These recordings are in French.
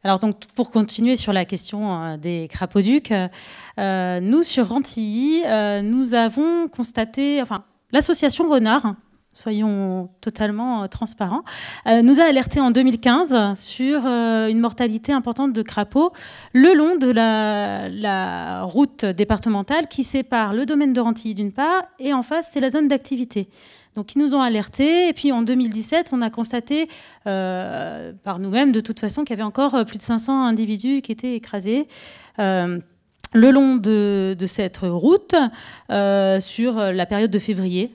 Alors donc, pour continuer sur la question des crapauducs, nous sur Rantilly, nous avons constaté, enfin l'association Renard, soyons totalement transparents, nous a alerté en 2015 sur une mortalité importante de crapauds le long de la route départementale qui sépare le domaine de Rantilly d'une part et en face c'est la zone d'activité. Donc ils nous ont alertés et puis en 2017 on a constaté par nous-mêmes de toute façon qu'il y avait encore plus de 500 individus qui étaient écrasés le long de cette route sur la période de février.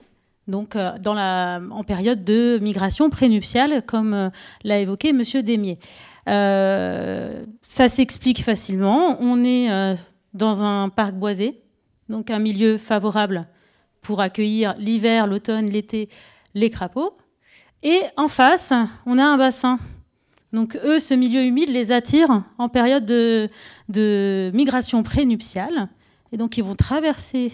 Donc en période de migration prénuptiale, comme l'a évoqué M. Desmier. Ça s'explique facilement. On est dans un parc boisé, donc un milieu favorable pour accueillir l'hiver, l'automne, l'été, les crapauds. Et en face, on a un bassin. Donc eux, ce milieu humide les attire en période de migration prénuptiale. Et donc ils vont traverser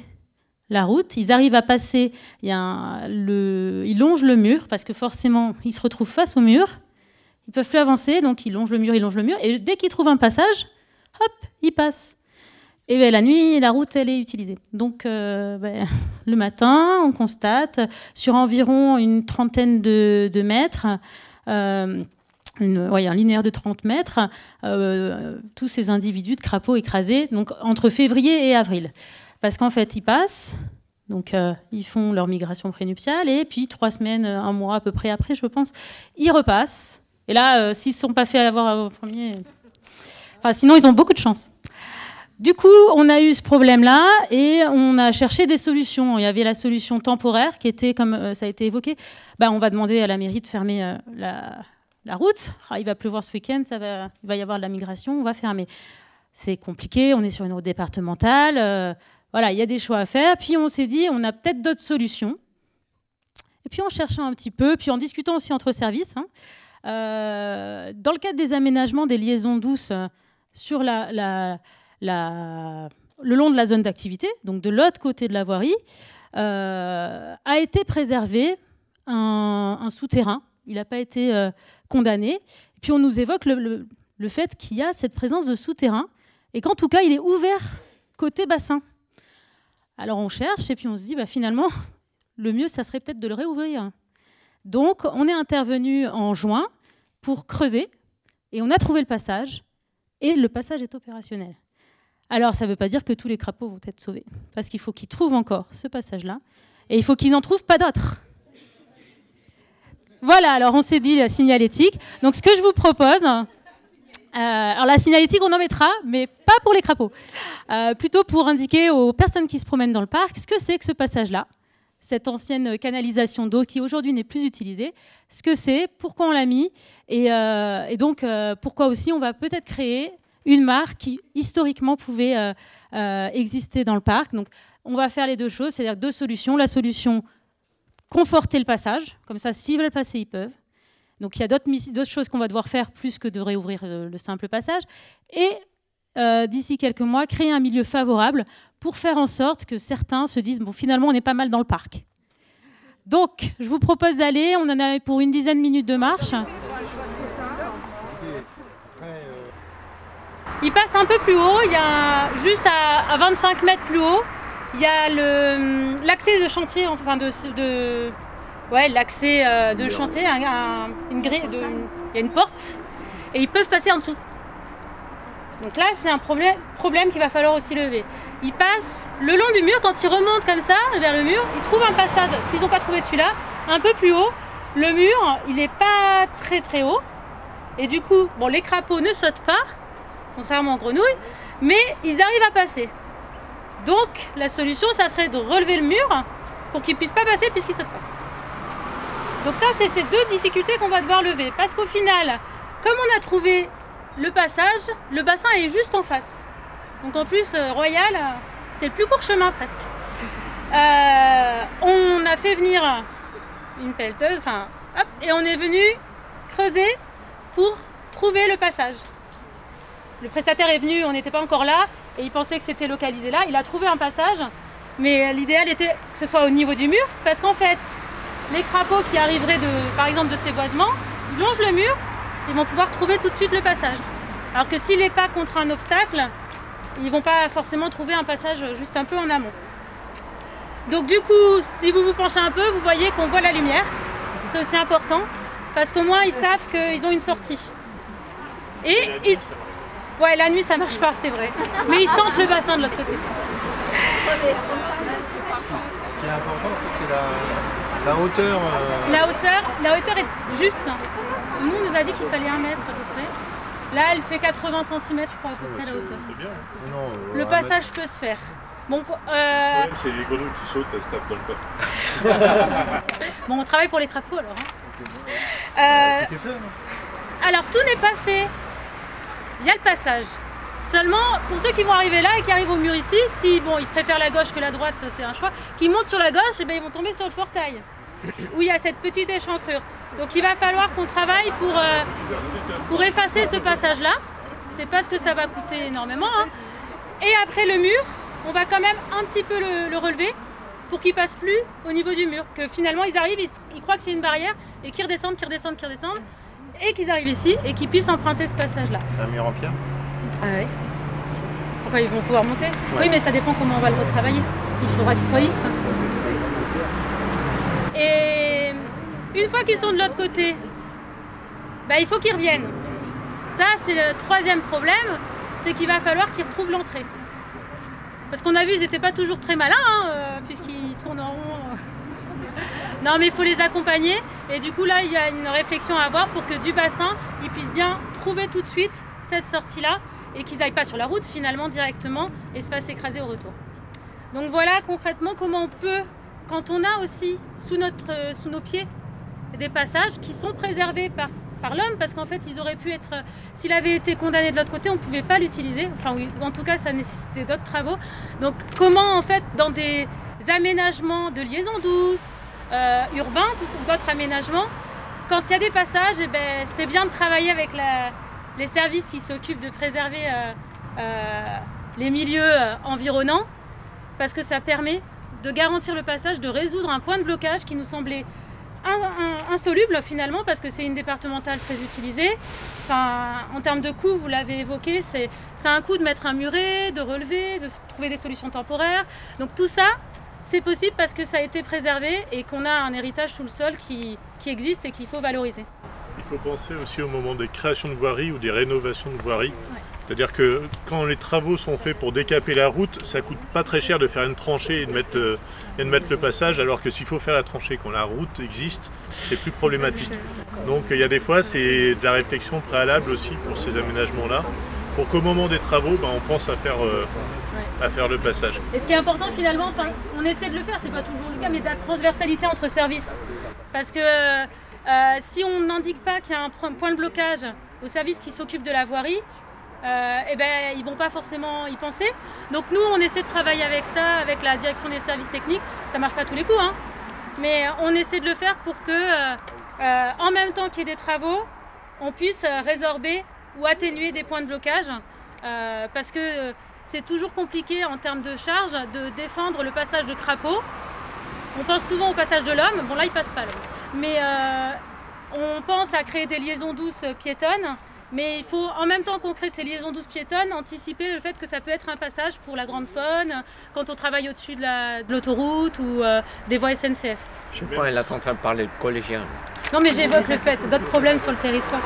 la route, ils arrivent à passer, ils longent le mur, parce que forcément, ils se retrouvent face au mur, ils ne peuvent plus avancer, donc ils longent le mur, et dès qu'ils trouvent un passage, hop, ils passent. Et bien, la nuit, la route, elle est utilisée. Donc, le matin, on constate, sur environ une trentaine de mètres, un linéaire de 30 mètres, tous ces individus de crapauds écrasés, donc entre février et avril. Parce qu'en fait, ils passent, donc ils font leur migration prénuptiale, et puis 3 semaines, 1 mois à peu près après, je pense, ils repassent. Et là, s'ils ne se sont pas fait avoir au premier... Enfin, sinon, ils ont beaucoup de chance. Du coup, on a eu ce problème-là, et on a cherché des solutions. Il y avait la solution temporaire, qui était, comme ça a été évoqué, on va demander à la mairie de fermer la route. Il va pleuvoir ce week-end, il va y avoir de la migration, on va fermer. C'est compliqué, on est sur une route départementale... Voilà, il y a des choix à faire. Puis on s'est dit, on a peut-être d'autres solutions. Et puis en cherchant un petit peu, puis en discutant aussi entre services, dans le cadre des aménagements des liaisons douces sur le long de la zone d'activité, donc de l'autre côté de la voirie, a été préservé un souterrain. Il n'a pas été condamné. Et puis on nous évoque le fait qu'il y a cette présence de souterrain et qu'en tout cas, il est ouvert côté bassin. Alors on cherche et puis on se dit finalement, le mieux, ça serait peut-être de le réouvrir. Donc on est intervenu en juin pour creuser et on a trouvé le passage et le passage est opérationnel. Alors ça ne veut pas dire que tous les crapauds vont être sauvés parce qu'il faut qu'ils trouvent encore ce passage-là et il faut qu'ils n'en trouvent pas d'autres. Voilà, alors on s'est dit la signalétique. Donc ce que je vous propose... alors la signalétique, on en mettra, mais pas pour les crapauds. Plutôt pour indiquer aux personnes qui se promènent dans le parc ce que c'est que ce passage-là, cette ancienne canalisation d'eau qui aujourd'hui n'est plus utilisée, ce que c'est, pourquoi on l'a mis, et donc pourquoi aussi on va peut-être créer une marque qui historiquement pouvait exister dans le parc. Donc on va faire les deux choses, c'est-à-dire 2 solutions. La solution, conforter le passage, comme ça s'ils veulent passer, ils peuvent. Donc il y a d'autres choses qu'on va devoir faire plus que de réouvrir le simple passage. Et d'ici quelques mois, créer un milieu favorable pour faire en sorte que certains se disent « bon, finalement, on est pas mal dans le parc ». Donc, je vous propose d'aller. On en a pour une dizaine de minutes de marche. Il passe un peu plus haut. Il y a juste à 25 mètres plus haut, il y a l'accès de chantier, enfin l'accès de chantier, il y a une porte et ils peuvent passer en dessous. Donc là, c'est un problème qu'il va falloir aussi lever. Ils passent le long du mur, quand ils remontent comme ça vers le mur, ils trouvent un passage, s'ils n'ont pas trouvé celui-là, un peu plus haut. Le mur, il n'est pas très très haut. Et du coup, les crapauds ne sautent pas, contrairement aux grenouilles, mais ils arrivent à passer. Donc la solution, ça serait de relever le mur pour qu'ils ne puissent pas passer puisqu'ils ne sautent pas. Donc ça, c'est ces 2 difficultés qu'on va devoir lever. Parce qu'au final, comme on a trouvé le passage, le bassin est juste en face. Donc en plus, Royal, c'est le plus court chemin presque. On a fait venir une pelleteuse, et on est venu creuser pour trouver le passage. Le prestataire est venu, on n'était pas encore là, et il pensait que c'était localisé là. Il a trouvé un passage, mais l'idéal était que ce soit au niveau du mur, parce qu'en fait, les crapauds qui arriveraient par exemple de ces boisements, ils longent le mur, ils vont pouvoir trouver tout de suite le passage. Alors que s'il n'est pas contre un obstacle, ils ne vont pas forcément trouver un passage juste un peu en amont. Donc du coup, si vous vous penchez un peu, vous voyez qu'on voit la lumière. C'est aussi important, parce qu'au moins ils savent qu'ils ont une sortie. Et ouais, la nuit ça marche pas, c'est vrai. Mais ils sentent le bassin de l'autre côté. Ce qui est important, c'est la hauteur. La hauteur est juste. Nous, on nous a dit qu'il fallait 1 mètre à peu près. Là, elle fait 80 cm, je crois, à peu près la hauteur. C'est bien. Non, Le passage peut se faire. Bon, Le problème, c'est les grenouilles qui sautent, elles se tapent dans le coffre. bon, on travaille pour les crapauds alors. Hein. Tout est fait, non? Alors, tout n'est pas fait. Il y a le passage. Seulement, pour ceux qui vont arriver là et qui arrivent au mur ici, si bon, ils préfèrent la gauche que la droite, ça c'est un choix, qui montent sur la gauche, et bien, ils vont tomber sur le portail, où il y a cette petite échancrure. Donc il va falloir qu'on travaille pour effacer ce passage-là. C'est pas ce que ça va coûter énormément. Hein. Et après le mur, on va quand même un petit peu le relever pour qu'il passe plus au niveau du mur. Que finalement ils arrivent, ils croient que c'est une barrière et qu'ils redescendent, et qu'ils arrivent ici et qu'ils puissent emprunter ce passage-là. C'est un mur en pierre? Ah oui. Pourquoi ils vont pouvoir monter? Ouais. Oui, mais ça dépend comment on va le retravailler. Il faudra qu'il soit lisse. Et une fois qu'ils sont de l'autre côté, bah, il faut qu'ils reviennent. Ça, c'est le troisième problème, c'est qu'il va falloir qu'ils retrouvent l'entrée. Parce qu'on a vu, ils n'étaient pas toujours très malins, hein, puisqu'ils tournent en rond. Non, mais il faut les accompagner. Et du coup, là, il y a une réflexion à avoir pour que du bassin, ils puissent bien trouver tout de suite cette sortie-là et qu'ils n'aillent pas sur la route, finalement, directement et se fassent écraser au retour. Donc voilà, concrètement, comment on peut, quand on a aussi sous nos pieds des passages qui sont préservés par l'homme, parce qu'en fait, ils auraient pu être... S'il avait été condamné de l'autre côté, on ne pouvait pas l'utiliser. Enfin, en tout cas, ça nécessitait d'autres travaux. Donc, comment, en fait, dans des aménagements de liaison douce, urbains, ou d'autres aménagements, quand il y a des passages, eh ben, c'est bien de travailler avec les services qui s'occupent de préserver les milieux environnants, parce que ça permet de garantir le passage, de résoudre un point de blocage qui nous semblait insoluble finalement, parce que c'est une départementale très utilisée. Enfin, en termes de coût, vous l'avez évoqué, c'est un coût de mettre un muret, de relever, de trouver des solutions temporaires. Donc tout ça, c'est possible parce que ça a été préservé et qu'on a un héritage sous le sol qui existe et qu'il faut valoriser. Il faut penser aussi au moment des créations de voiries ou des rénovations de voiries. Ouais. C'est-à-dire que quand les travaux sont faits pour décaper la route, ça coûte pas très cher de faire une tranchée et de mettre le passage, alors que s'il faut faire la tranchée quand la route existe, c'est plus problématique. Donc il y a des fois, c'est de la réflexion préalable aussi pour ces aménagements-là, pour qu'au moment des travaux, on pense à faire le passage. Et ce qui est important finalement, on essaie de le faire, c'est pas toujours le cas, mais de la transversalité entre services. Parce que si on n'indique pas qu'il y a un point de blocage au service qui s'occupe de la voirie, ils vont pas forcément y penser. Donc nous, on essaie de travailler avec ça, avec la direction des services techniques. Ça marche pas tous les coups, hein, mais on essaie de le faire pour que, en même temps qu'il y ait des travaux, on puisse résorber ou atténuer des points de blocage, parce que c'est toujours compliqué en termes de charge de défendre le passage de crapauds. On pense souvent au passage de l'homme. Bon là, il passe pas l'homme, mais on pense à créer des liaisons douces piétonnes. Mais il faut, en même temps qu'on crée ces liaisons douces piétonnes, anticiper le fait que ça peut être un passage pour la grande faune, quand on travaille au-dessus de l'autoroute ou des voies SNCF. Je sais pas, elle est en train de parler de collégien. Non, mais j'évoque le fait d'autres problèmes sur le territoire.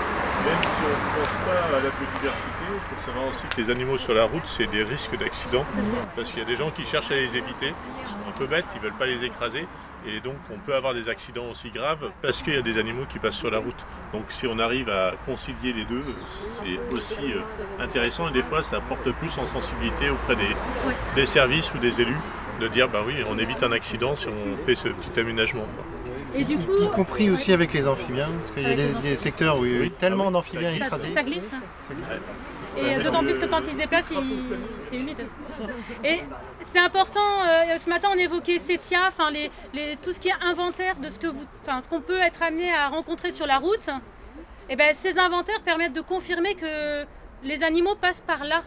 Même si on ne pense pas à la biodiversité, il faut savoir aussi que les animaux sur la route, c'est des risques d'accident. Parce qu'il y a des gens qui cherchent à les éviter, ils sont un peu bêtes, ils ne veulent pas les écraser. Et donc on peut avoir des accidents aussi graves parce qu'il y a des animaux qui passent sur la route. Donc si on arrive à concilier les deux, c'est aussi intéressant et des fois ça apporte plus en sensibilité auprès des services ou des élus de dire oui, on évite un accident si on fait ce petit aménagement. Et du coup, y compris aussi avec les amphibiens, parce qu'il y a des secteurs où il y a tellement d'amphibiens écrasés. Ça glisse. Et d'autant plus que quand ils se déplacent, c'est humide. Et c'est important, ce matin on évoquait CETIA, tout ce qui est inventaire de ce qu'on peut être amené à rencontrer sur la route. Et ces inventaires permettent de confirmer que les animaux passent par là.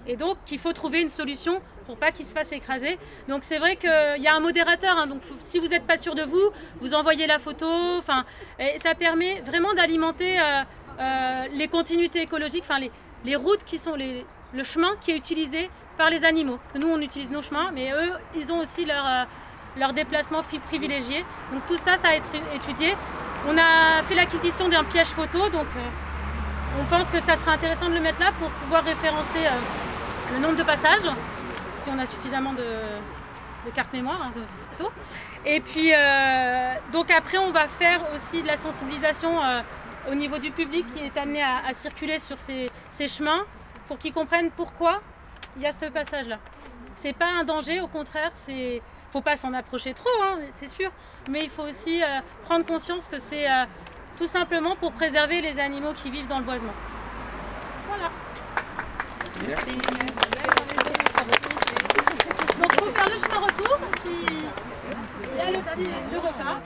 Et donc qu'il faut trouver une solution pour pas qu'ils se fassent écraser. Donc c'est vrai qu'il y a un modérateur, hein, donc si vous n'êtes pas sûr de vous, vous envoyez la photo. Et ça permet vraiment d'alimenter les continuités écologiques, les routes qui sont le chemin qui est utilisé par les animaux. Parce que nous, on utilise nos chemins, mais eux, ils ont aussi leur déplacement privilégié. Donc tout ça, ça a été étudié. On a fait l'acquisition d'un piège photo, donc on pense que ça sera intéressant de le mettre là pour pouvoir référencer le nombre de passages, si on a suffisamment de carte mémoire, hein, de photos. Et puis, donc après, on va faire aussi de la sensibilisation au niveau du public qui est amené à circuler sur ces chemins pour qu'ils comprennent pourquoi il y a ce passage-là. C'est pas un danger, au contraire, faut pas s'en approcher trop, hein, c'est sûr, mais il faut aussi prendre conscience que c'est tout simplement pour préserver les animaux qui vivent dans le boisement. Voilà. Merci. Donc il faut faire le chemin retour, puis il y a le repas.